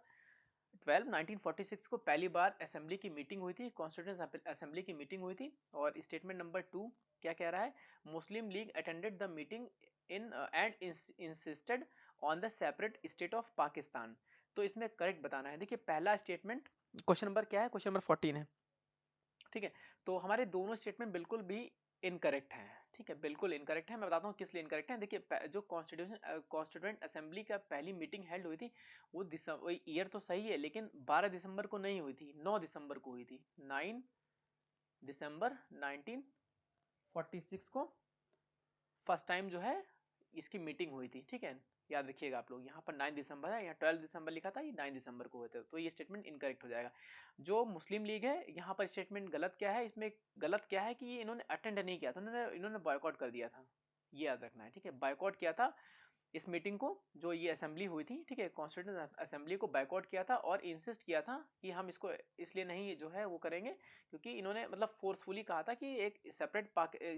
12 1946 को पहली बार असेंबली की मीटिंग हुई थी, कॉन्स्टिट्यूएंट असेंबली की मीटिंग हुई थी। और स्टेटमेंट नंबर 2 क्या कह रहा है, Muslim League attended the meeting in and insisted on the separate state of Pakistan. तो इसमें करेक्ट बताना है। देखिए पहला स्टेटमेंट, क्वेश्चन नंबर क्या है, क्वेश्चन नंबर 14 है। ठीक है, तो हमारे दोनों स्टेटमेंट बिल्कुल भी इनकरेक्ट हैं। ठीक है, बिल्कुल इनकरेक्ट है। मैं बताता हूँ किस लिए इनकरेक्ट है। देखिए जो कॉन्स्टिट्यूएंट असेंबली का पहली मीटिंग हेल्ड हुई थी वो दिसंबर, ईयर तो सही है लेकिन 12 दिसंबर को नहीं हुई थी, 9 दिसंबर को हुई थी। 9 दिसंबर 1946 को फर्स्ट टाइम जो है इसकी मीटिंग हुई थी। ठीक है, याद रखिएगा आप लोग, यहाँ पर 9 दिसंबर है, यहाँ 12 दिसंबर लिखा था, ये 9 दिसंबर को हुए थे, तो ये स्टेटमेंट इनकरेक्ट हो जाएगा। जो मुस्लिम लीग है यहाँ पर स्टेटमेंट गलत क्या है, इसमें गलत क्या है कि ये इन्होंने अटेंड नहीं किया था, इन्होंने बॉयकॉट कर दिया था, ये याद रखना है। ठीक है, बॉयकॉट किया था इस मीटिंग को, जो ये असेंबली हुई थी। ठीक है, कॉन्स्टिट्यूंट असेंबली को बाइकआउट किया था और इंसिस्ट किया था कि हम इसको इसलिए नहीं जो है वो करेंगे, क्योंकि इन्होंने मतलब फोर्सफुली कहा था कि एक सेपरेट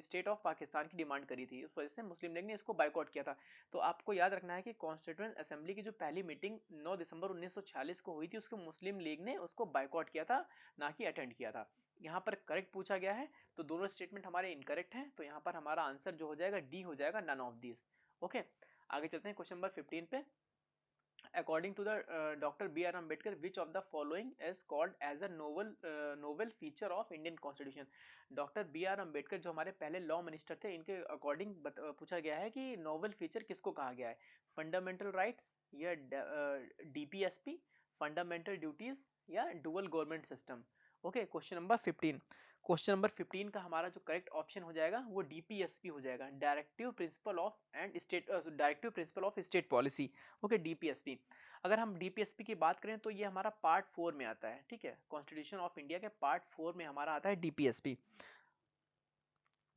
स्टेट ऑफ पाकिस्तान की डिमांड करी थी, उस वजह से मुस्लिम लीग ने इसको बाइकआउट किया था। तो आपको याद रखना है कि कॉन्स्टिट्यूंट असेंबली की जो पहली मीटिंग 9 दिसंबर 1946 को हुई थी, उसको मुस्लिम लीग ने उसको बाइकआउट किया था, ना कि अटेंड किया था। यहाँ पर करेक्ट पूछा गया है, तो दोनों स्टेटमेंट हमारे इनकरेक्ट हैं, तो यहाँ पर हमारा आंसर जो हो जाएगा डी हो जाएगा, नन ऑफ दिस। ओके, आगे चलते हैं क्वेश्चन नंबर 15 पे। According to the doctor B R Ambedkar which of the following is called as a novel feature of Indian constitution. Doctor B R Ambedkar जो हमारे पहले लॉ मिनिस्टर थे, इनके अकॉर्डिंग पूछा गया है कि नोवेल फीचर किसको कहा गया है, फंडामेंटल राइट्स या डीपीएसपी, फंडामेंटल ड्यूटीज या dual government system. Okay, question number 15, question number 15 का हमारा जो करेक्ट ऑप्शन हो जाएगा वो डीपीएसपी हो जाएगा, directive principle of and state directive principle of state policy. Okay, DPSP. अगर हम डीपीएसपी की बात करें तो ये हमारा पार्ट 4 में आता है। ठीक है, कॉन्स्टिट्यूशन ऑफ इंडिया के पार्ट 4 में हमारा आता है डीपीएसपी।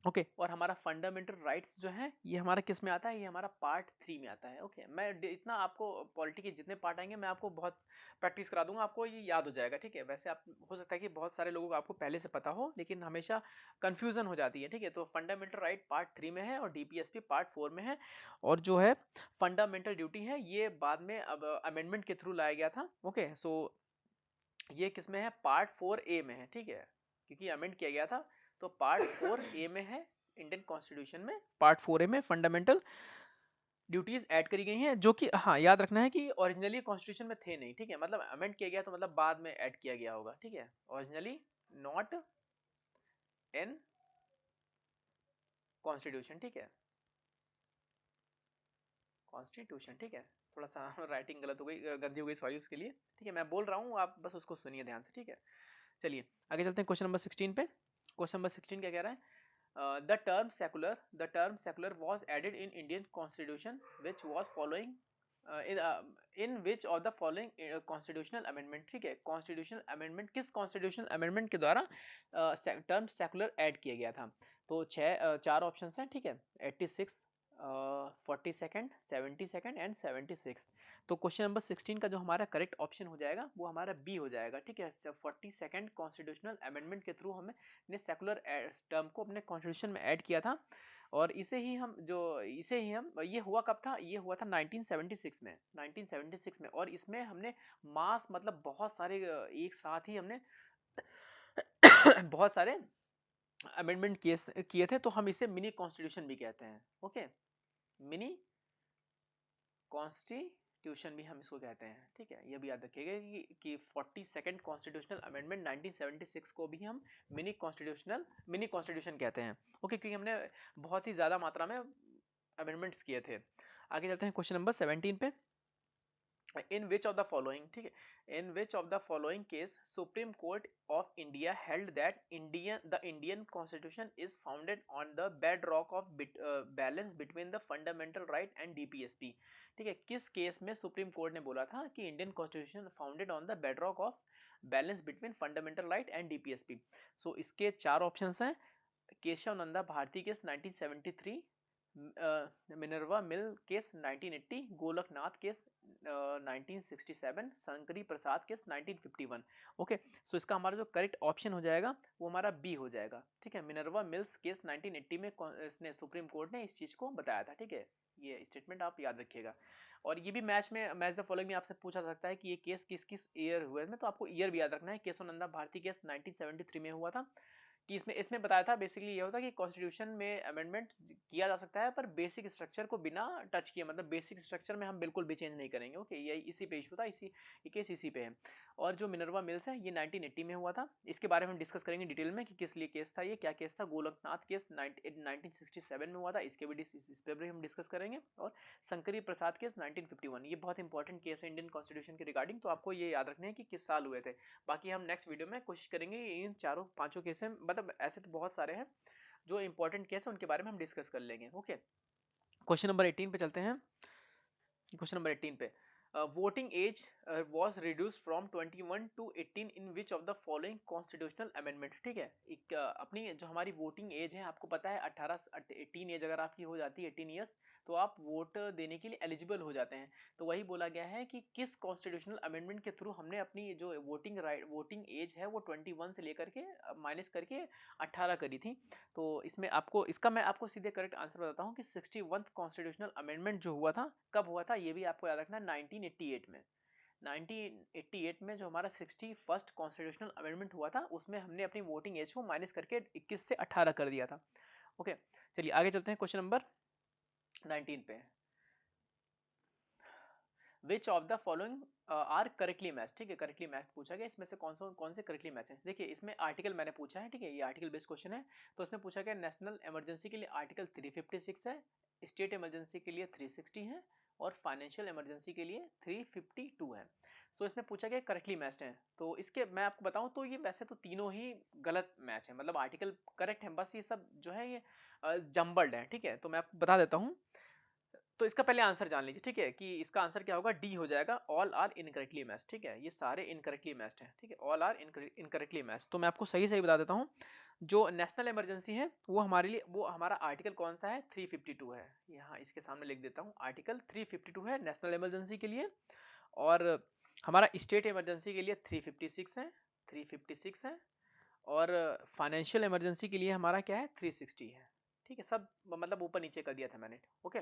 ओके, और हमारा फंडामेंटल राइट्स जो है ये हमारा किस में आता है, ये हमारा पार्ट 3 में आता है। ओके, मैं इतना आपको पॉलिटी के जितने पार्ट आएंगे मैं आपको बहुत प्रैक्टिस करा दूंगा, आपको ये याद हो जाएगा। ठीक है, वैसे आप हो सकता है कि बहुत सारे लोगों को आपको पहले से पता हो, लेकिन हमेशा कंफ्यूजन हो जाती है। ठीक है, तो फंडामेंटल राइट पार्ट 3 में है और डीपीएसपी पार्ट 4 में है, और जो है फंडामेंटल ड्यूटी है ये बाद में अब अमेंडमेंट के थ्रू लाया गया था। ओके, सो ये किस में है, पार्ट 4A में है। ठीक है, क्योंकि अमेंड किया गया था, तो पार्ट 4A में है इंडियन कॉन्स्टिट्यूशन में, पार्ट 4A में फंडामेंटल ड्यूटीज ऐड करी गई हैं, जो कि हाँ याद रखना है कि ओरिजिनली कॉन्स्टिट्यूशन में थे नहीं। ठीक है, मतलब अमेंड किया गया तो मतलब बाद में ऐड किया गया होगा। ठीक है, ओरिजिनली नॉट इन कॉन्स्टिट्यूशन। ठीक है, कॉन्स्टिट्यूशन। ठीक है, थोड़ा सा राइटिंग गलत हो गई, गंदी हो गई, सॉरी उसके लिए। ठीक है, मैं बोल रहा हूँ, आप बस उसको सुनिए ध्यान से। ठीक है, चलिए आगे चलते हैं क्वेश्चन नंबर 16 पे। क्वेश्चन नंबर 16 क्या कह रहा है, the term secular was added in Indian constitution which was following in which of the following constitutional amendment। ठीक है, constitutional amendment किस constitutional amendment के द्वारा term secular ऐड किया गया था। तो चार ऑप्शन हैं। ठीक है, 86 42nd, 72nd एंड 76। तो क्वेश्चन नंबर 16 का जो हमारा करेक्ट ऑप्शन हो जाएगा वो हमारा बी हो जाएगा, ठीक है। 42nd कॉन्स्टिट्यूशनल अमेंडमेंट के थ्रू हमने सेकुलर टर्म को अपने कॉन्स्टिट्यूशन में ऐड किया था, और इसे ही हम ये हुआ कब था, ये हुआ था 1976 में, 1976 में। और इसमें हमने मास मतलब बहुत सारे एक साथ ही हमने बहुत सारे अमेंडमेंट किए थे, तो हम इसे मिनी कॉन्स्टिट्यूशन भी कहते हैं। ओके, मिनी कॉन्स्टिट्यूशन भी हम इसको कहते हैं, ठीक है। ये भी याद रखिएगा कि 42nd कॉन्स्टिट्यूशनल अमेंडमेंट 1976 को भी हम मिनी कॉन्स्टिट्यूशन कहते हैं। ओके, क्योंकि हमने बहुत ही ज़्यादा मात्रा में अमेंडमेंट्स किए थे। आगे चलते हैं क्वेश्चन नंबर 17 पे। In which of the following, ठीक है, in which of the following case Supreme Court of India held that the Indian constitution is founded on the bed rock of balance between the fundamental right and DPSP, ठीक है। किस case में supreme court ने बोला था कि Indian constitution founded on the bed rock of balance between fundamental right and DPSP? So इसके चार ऑप्शंस हैं। Kesavananda Bharati case 1973, Minerva Mill case 1980, Golaknath case 1967, Shankari Prasad case 1951। Okay, so इसका हमारा जो करेक्ट ऑप्शन हो जाएगा वो हमारा बी हो जाएगा, ठीक है। मिनर्वा मिल्स केस 1980 में इसने सुप्रीम कोर्ट ने इस चीज़ को बताया था, ठीक है। ये स्टेटमेंट आप याद रखिएगा। और ये भी मैच द फॉलोइंग में आपसे पूछा सकता है कि ये केस किस किस ईयर हुए में, तो आपको ईयर भी याद रखना है। केशवानंदा भारती केस 1973 में हुआ था, कि इसमें बताया था बेसिकली ये होता है कि कॉन्स्टिट्यूशन में अमेंडमेंट किया जा सकता है पर बेसिक स्ट्रक्चर को बिना टच किए, मतलब बेसिक स्ट्रक्चर में हम बिल्कुल भी चेंज नहीं करेंगे। ओके, ये इसी पे इशू था, ये केस इसी पे है। और जो मिनर्वा मिल्स है ये 1980 में हुआ था। इसके बारे में हम डिस्कस करेंगे डिटेल में कि किस लिए केस था, ये क्या केस था। गोलकनाथ केस 1967 में हुआ था, इस पर भी हम डिस्कस करेंगे। और शंकरी प्रसाद केस 1951, ये बहुत इंपॉर्टेंट केस है इंडियन कॉन्स्टिट्यूशन के रिगार्डिंग, तो आपको ये याद रखना है कि किस साल हुए थे। बाकी हम नेक्स्ट वीडियो में कोशिश करेंगे इन चारों पांचों केस में, मतलब ऐसे तो बहुत सारे हैं जो इंपॉर्टेंट केस है उनके बारे में हम डिस्कस कर लेंगे। ओके, क्वेश्चन नंबर 18 पे चलते हैं। क्वेश्चन नंबर 18 पे, voting age was reduced from 21 to 18 in which of the following constitutional amendment, ठीक है। एक अपनी जो हमारी वोटिंग एज है, आपको पता है 18 एज अगर आपकी हो जाती है 18 ईयर्स, तो आप वोट देने के लिए एलिजिबल हो जाते हैं। तो वही बोला गया है कि किस कॉन्स्टिट्यूशनल अमेंडमेंट के थ्रू हमने अपनी जो वोटिंग एज है वो 21 से लेकर के माइनस करके 18 करी थी। तो इसका मैं आपको सीधे करेक्ट आंसर बताता हूँ कि 61th कॉन्स्टिट्यूशनल अमेंडमेंट जो हुआ था, कब हुआ था, ये भी आपको याद रखना है, 1988 में। 1988 में जो हमारा 61st कॉन्स्टिट्यूशनल अमेंडमेंट हुआ था, उसमें हमने अपनी वोटिंग एज को माइनस करके 21 से 18 कर दिया था। ओके, चलिए आगे चलते हैं क्वेश्चन नंबर 19 पे। Which of the following are correctly match, ठीक है। करेक्टली मैच पूछा गया, इसमें से कौन से करेक्टली मैच है। देखिए इसमें आर्टिकल मैंने पूछा है, ठीक है, ये आर्टिकल बेस्ड क्वेश्चन है। तो इसमें पूछा गया नेशनल इमरजेंसी के लिए आर्टिकल 356 है, स्टेट इमरजेंसी के लिए 360 है, और फाइनेंशियल इमरजेंसी के लिए 352 है। सो इसमें पूछा गया करेक्टली मैच्ड है। तो इसके मैं आपको बताऊं तो ये वैसे तो तीनों ही गलत मैच है, मतलब आर्टिकल करेक्ट है, बस ये सब जो है ये जम्बल्ड है, ठीक है। तो मैं आपको बता देता हूँ। तो इसका पहले आंसर जान लीजिए, ठीक है, कि इसका आंसर क्या होगा, डी हो जाएगा, ऑल आर इनकरेक्टली मैच्ड, ठीक है। ये सारे इनकरेक्टली मैच्ड हैं, ठीक है, ऑल आर इनकरेक्टली मैच्ड। तो मैं आपको सही सही बता देता हूँ। जो नेशनल इमरजेंसी है वो हमारे लिए, वो हमारा आर्टिकल कौन सा है, 352 है। यहाँ इसके सामने लिख देता हूँ, आर्टिकल 352 है नेशनल इमरजेंसी के लिए। और हमारा स्टेट इमरजेंसी के लिए 356 है, 356 है। और फाइनेंशियल इमरजेंसी के लिए हमारा क्या है, 360 है, ठीक है। सब मतलब ऊपर नीचे कर दिया था मैंने। ओके,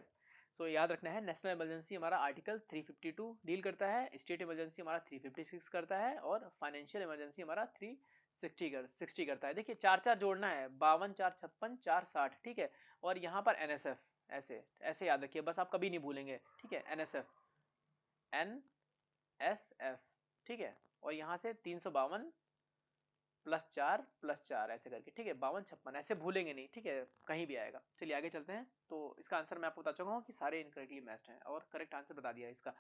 सो याद रखना है, नेशनल इमरजेंसी हमारा आर्टिकल 352 डील करता है, स्टेट इमरजेंसी हमारा 356 करता है, और फाइनेंशियल इमरजेंसी हमारा 360 करता है। देखिए चार चार जोड़ना है, 52 4 56 4 60, ठीक है। और यहाँ पर एनएसएफ, ऐसे ऐसे याद रखिए, बस आप कभी नहीं भूलेंगे, ठीक है। एनएसएफ, ठीक है। और यहाँ से 352 +4 ऐसे करके, ठीक है, 52 56 ऐसे भूलेंगे नहीं, ठीक है, कहीं भी आएगा। चलिए आगे चलते हैं। तो इसका आंसर मैं आपको बता चुका हूँ कि सारे इनकरेक्टली मैच्ड हैं, और करेक्ट आंसर बता दिया है इसका।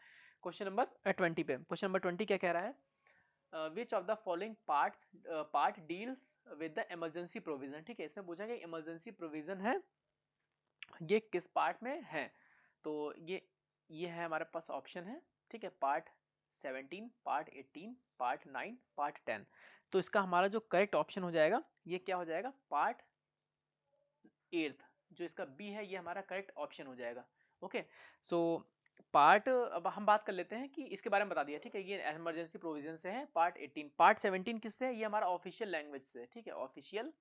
क्वेश्चन नंबर 20 पे, क्वेश्चन नंबर 20 क्या कह रहा है, which of the following part deals with the emergency provision, ठीक है। इसमें पूछा गया इमरजेंसी प्रोविजन है, ये किस पार्ट में है। तो ये है हमारे पास ऑप्शन है, ठीक है, पार्ट 17, पार्ट 18, पार्ट 9, पार्ट 10। तो इसका हमारा जो करेक्ट ऑप्शन हो जाएगा, ये क्या हो जाएगा, पार्ट 8, जो इसका बी है ये हमारा करेक्ट ऑप्शन हो जाएगा। ओके, सो पार्ट, अब हम बात कर लेते हैं कि इसके बारे में बता दिया, ठीक है, ये इमरजेंसी प्रोविजन से है। पार्ट 18, पार्ट 17 किससे है? ये हमारा ऑफिशियल लैंग्वेज से, ठीक है, ऑफिशियल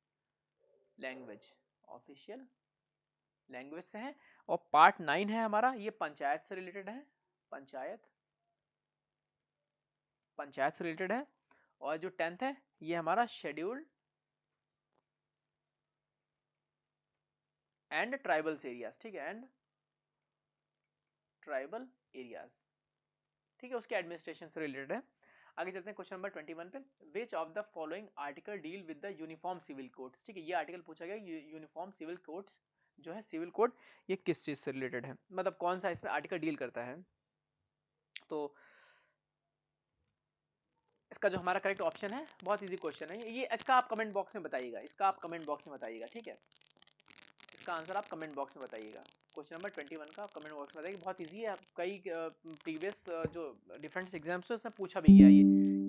लैंग्वेज, ऑफिशियल लैंग्वेज से है। और पार्ट 9 है हमारा, ये पंचायत से रिलेटेड है, पंचायत, पंचायत से रिलेटेड है। और जो 10th है ये हमारा शेड्यूल्ड एंड ट्राइबल्स एरियाज, ठीक है, एंड ट्राइबल एरियाज, ठीक है, उसके एडमिनिस्ट्रेशन से रिलेटेड है। आगे चलते हैं क्वेश्चन नंबर 21 पे। Which of the following article deal with the uniform civil codes, ठीक है, ये आर्टिकल पूछा गया, यूनिफॉर्म सिविल कोड्स जो है, सिविल कोड, ये किस चीज से रिलेटेड है, मतलब कौन सा इसमें आर्टिकल डील करता है। तो इसका जो हमारा करेक्ट ऑप्शन है, बहुत इजी क्वेश्चन है ये, इसका आप कमेंट बॉक्स में बताइएगा, इसका आप कमेंट बॉक्स में बताइएगा, ठीक है, इसका आंसर आप कमेंट बॉक्स में बताइएगा। क्वेश्चन नंबर 21 का कमेंट बॉक्स में बताइए, बहुत इजी है, कई प्रीवियस जो डिफरेंट एग्जाम्स है उसमें पूछा भी गया ये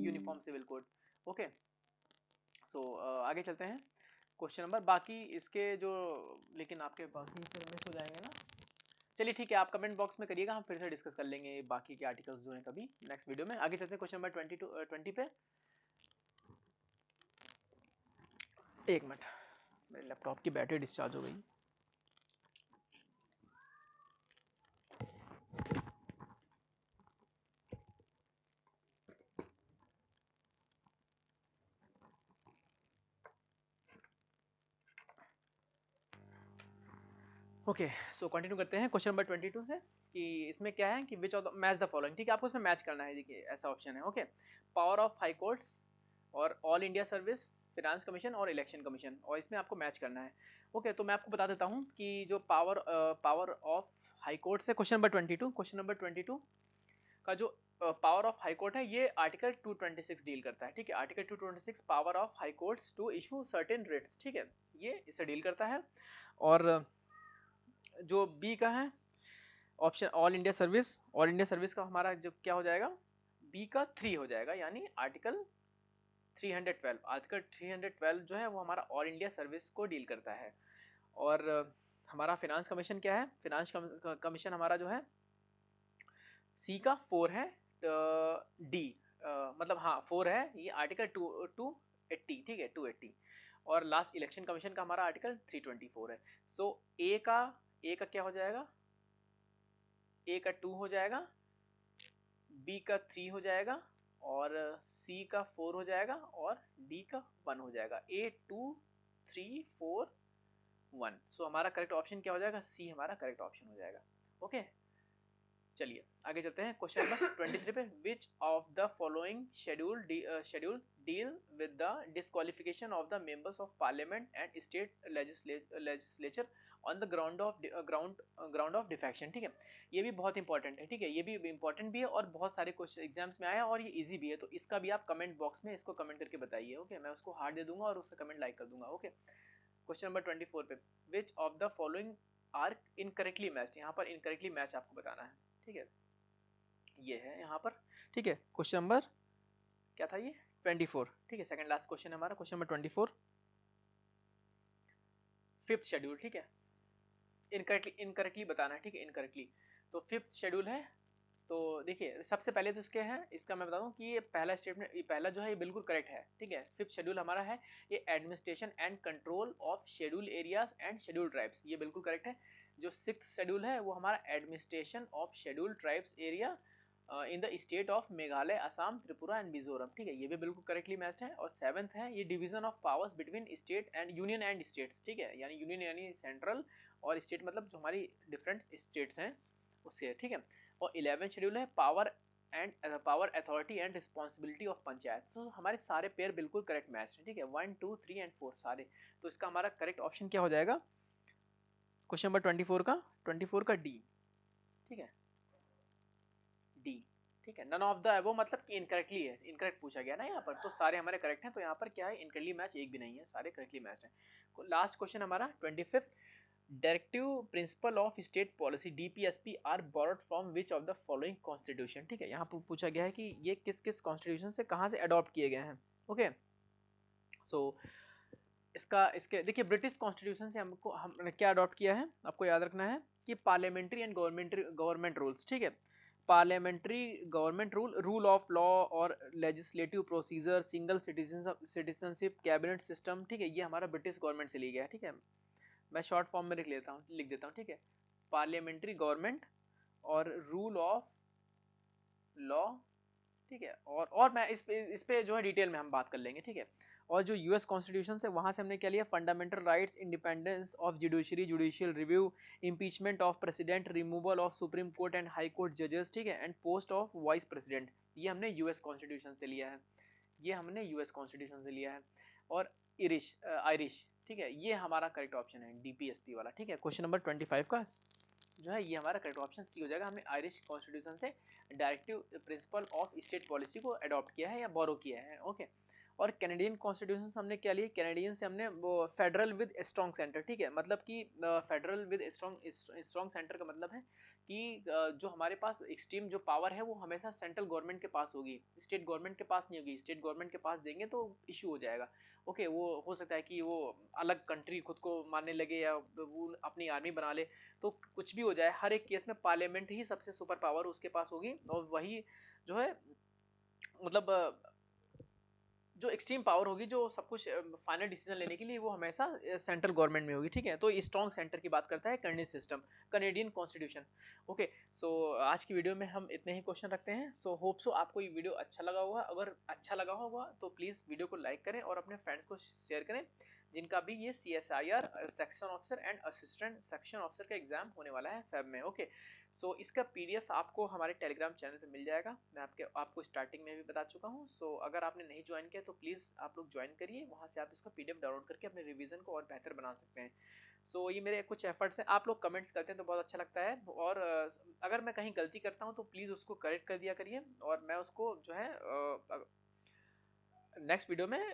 यूनिफॉर्म सिविल कोड। ओके, सो आगे चलते हैं क्वेश्चन नंबर, बाकी इसके जो, लेकिन आपके बाकी फिर मिस हो जाएंगे ना। चलिए ठीक है, आप कमेंट बॉक्स में करिएगा, हम फिर से डिस्कस कर लेंगे बाकी के आर्टिकल्स जो हैं कभी नेक्स्ट वीडियो में। आगे चलते हैं क्वेश्चन नंबर 20 पे। एक मिनट, मेरे लैपटॉप की बैटरी डिस्चार्ज हो गई। ओके, सो कंटिन्यू करते हैं क्वेश्चन नंबर 22 से, कि इसमें क्या है कि which of the match the following, ठीक है, आपको इसमें मैच करना है, देखिए ऐसा ऑप्शन है। Okay, power of high courts और all India service, finance commission और इलेक्शन कमीशन, और इसमें आपको मैच करना है। ओके, तो मैं आपको बता देता हूँ कि जो पावर ऑफ हाई कोर्ट से क्वेश्चन नंबर 22, क्वेश्चन नंबर 22 का जो पावर ऑफ हाई कोर्ट है ये आर्टिकल 226 डील करता है, ठीक है, article 226 power of high courts to issue certain writs, ठीक है, ये इसे डील करता है। और जो बी का है option all India service, all India service का हमारा जो क्या हो जाएगा, बी का 3 हो जाएगा, यानी आर्टिकल 312, आर्टिकल 312 जो है वो हमारा ऑल इंडिया सर्विस को डील करता है। और हमारा फिनांस कमीशन क्या है, फिनांस कमीशन हमारा जो है सी का 4 है, डी मतलब हाँ 4 है, ये आर्टिकल 280, ठीक है, 280। और लास्ट इलेक्शन कमीशन का हमारा आर्टिकल 324 है। सो ए का क्या हो जाएगा, ए का 2 हो जाएगा, बी का 3 हो जाएगा, और सी का 4 हो जाएगा, और डी का 1 हो जाएगा। ए 2 3 4 1, सो हमारा करेक्ट ऑप्शन क्या हो जाएगा, सी हमारा करेक्ट ऑप्शन हो जाएगा। ओके, चलिए आगे चलते हैं क्वेश्चन नंबर 23 पे। Which of the following schedule deal with the disqualification of the members of parliament and state legislature on the ground of defection, ठीक है, ये भी बहुत इंपॉर्टेंट है, ठीक है, ये भी इंपॉर्टेंट भी है और बहुत सारे क्वेश्चन एग्जाम्स में आया और ये इजी भी है, तो इसका भी आप कमेंट बॉक्स में इसको कमेंट करके बताइए। ओके, मैं उसको हार्ट दे दूंगा और उसका कमेंट लाइक कर दूंगा। ओके, क्वेश्चन नंबर 24 पे, which of the following are incorrectly matched, यहाँ पर इनकरेक्टली मैच आपको बताना है, ठीक है, ये है यहाँ पर, ठीक है, क्वेश्चन नंबर क्या था ये 24, ठीक है, सेकंड लास्ट क्वेश्चन है हमारा, क्वेश्चन नंबर 24, फिफ्थ शेड्यूल, ठीक है, इनकरेक्टली बताना है, ठीक है, इनकरेक्टली। तो फिफ्थ शेड्यूल है, तो देखिए सबसे पहले तो इसके हैं, इसका मैं बता दूं कि ये पहला स्टेटमेंट, ये पहला जो है ये बिल्कुल करेक्ट है, ठीक है, फिफ्थ शेड्यूल हमारा है ये administration and control of schedule areas and schedule tribes, ये बिल्कुल करेक्ट है। जो सिक्स्थ शेड्यूल है वो हमारा administration of schedule tribes area in the state of Meghalaya, Assam, Tripura and Mizoram, ठीक है, ये भी बिल्कुल करेक्टली मैच्ड है। और सेवंथ है ये division of powers between state and union and states, ठीक है, यानी यूनियन यानी सेंट्रल और स्टेट मतलब जो हमारी डिफरेंट स्टेट्स हैं उससे, ठीक है। और 11 शेड्यूल है power authority and responsibility of panchayat, तो हमारे सारे पेयर बिल्कुल करेक्ट मैच है, ठीक है, 1 2 3 एंड 4 सारे, तो इसका हमारा करेक्ट ऑप्शन क्या हो जाएगा क्वेश्चन नंबर 24 का डी, ठीक है, डी, ठीक है, नन ऑफ द अबव मतलब कि इनकरेक्टली है, इनकरेक्ट पूछा गया ना यहाँ पर, तो सारे हमारे करेक्ट हैं, तो यहाँ पर क्या है इनकरेक्टली मैच एक भी नहीं है, सारे करेक्टली मैच हैं। लास्ट क्वेश्चन हमारा 25, directive principle of state policy DPSP are borrowed from which of the following constitution, ठीक है, यहाँ पर पूछा गया है कि ये किस किस कॉन्स्टिट्यूशन से कहाँ से अडॉप्ट किए गए हैं। ओके, सो इसके देखिए ब्रिटिश कॉन्स्टिट्यूशन से हमने क्या अडॉप्ट किया है, आपको याद रखना है कि पार्लियामेंट्री एंड गवर्नमेंट रूल्स, ठीक है। Parliamentary government rule of law और legislative procedure, single citizenship, cabinet system, ठीक है, ये हमारा ब्रिटिश गवर्नमेंट से लिया गया है, ठीक है। मैं शॉर्ट फॉर्म में लिख देता हूँ, ठीक है। पार्लियामेंट्री गवर्नमेंट और रूल ऑफ लॉ, ठीक है। और मैं इस पे जो है डिटेल में हम बात कर लेंगे, ठीक है। और जो यूएस कॉन्स्टिट्यूशन है वहां से हमने क्या लिया, fundamental rights, independence of judiciary, judicial review, impeachment of president, removal of supreme court and high court जजेस, ठीक है, and post of vice president, ये हमने यूएस कॉन्स्टिट्यूशन से लिया है, ये हमने यूएस कॉन्स्टिट्यूशन से लिया है। और आयरिश, ठीक है, ये हमारा करेक्ट ऑप्शन है डीपीएसटी वाला, ठीक है। क्वेश्चन नंबर 25 का जो है ये हमारा करेक्ट ऑप्शन सी हो जाएगा। हमने आयरिश कॉन्स्टिट्यूशन से directive principle of state policy को अडॉप्ट किया है या बोरो किया है, ओके। और कैनेडियन कॉन्स्टिट्यूशन से हमने क्या लिया, कैनेडियन से हमने वो फेडरल विद स्ट्रॉन्ग सेंटर, ठीक है, मतलब कि फेडरल विद स्ट्रॉन्ग सेंटर का मतलब है कि जो हमारे पास एक्सट्रीम जो पावर है वो हमेशा सेंट्रल गवर्नमेंट के पास होगी, स्टेट गवर्नमेंट के पास नहीं होगी। स्टेट गवर्नमेंट के पास देंगे तो इशू हो जाएगा, ओके। वो हो सकता है कि वो अलग कंट्री खुद को मानने लगे या वो अपनी आर्मी बना ले, तो कुछ भी हो जाए, हर एक केस में पार्लियामेंट ही सबसे सुपर पावर उसके पास होगी, और वही जो है मतलब जो एक्सट्रीम पावर होगी, जो सब कुछ फाइनल डिसीजन लेने के लिए, वो हमेशा सेंट्रल गवर्नमेंट में होगी, ठीक है। तो स्ट्रॉन्ग सेंटर की बात करता है Canadian system, Canadian constitution, okay. So आज की वीडियो में हम इतने ही क्वेश्चन रखते हैं। सो होप सो आपको ये वीडियो अच्छा लगा होगा। अगर अच्छा लगा होगा तो प्लीज़ वीडियो को लाइक करें और अपने फ्रेंड्स को शेयर करें जिनका भी ये CSIR section officer and assistant section officer का एग्जाम होने वाला है फेब में, ओके। सो इसका PDF आपको हमारे टेलीग्राम चैनल पे मिल जाएगा, मैं आपको स्टार्टिंग में भी बता चुका हूँ। सो अगर आपने नहीं ज्वाइन किया तो प्लीज़ आप लोग ज्वाइन करिए, वहाँ से आप इसका PDF डाउनलोड करके अपने रिवीजन को और बेहतर बना सकते हैं। सो ये मेरे कुछ एफर्ट्स हैं, आप लोग कमेंट्स करते हैं तो बहुत अच्छा लगता है। और अगर मैं कहीं गलती करता हूँ तो प्लीज़ उसको करेक्ट कर दिया करिए, और मैं उसको जो है नेक्स्ट वीडियो में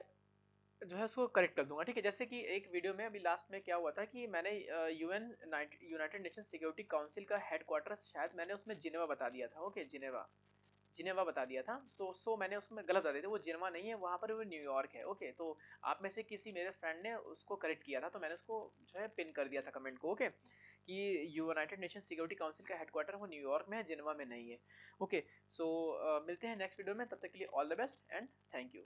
जो है उसको करेक्ट कर दूंगा, ठीक है। जैसे कि एक वीडियो में अभी लास्ट में क्या हुआ था कि मैंने यूनाइटेड नेशन सिक्योरिटी काउंसिल का हेडक्वार्टर शायद मैंने उसमें जिनेवा बता दिया था, ओके, जिनेवा बता दिया था, तो मैंने उसमें गलत बता दिया था, वो जिनेवा नहीं है, वहाँ पर वो न्यूयॉर्क है, ओके। तो आप में से किसी मेरे फ्रेंड ने उसको करेक्ट किया था, तो मैंने उसको जो है पिन कर दिया था कमेंट को, ओके, कि यूनाइटेड नेशन सिक्योरिटी काउंसिल का हेडक्वार्टर वो न्यूयॉर्क में है, जिनेवा में नहीं है, ओके। सो मिलते हैं नेक्स्ट वीडियो में, तब तक के लिए all the best and thank you.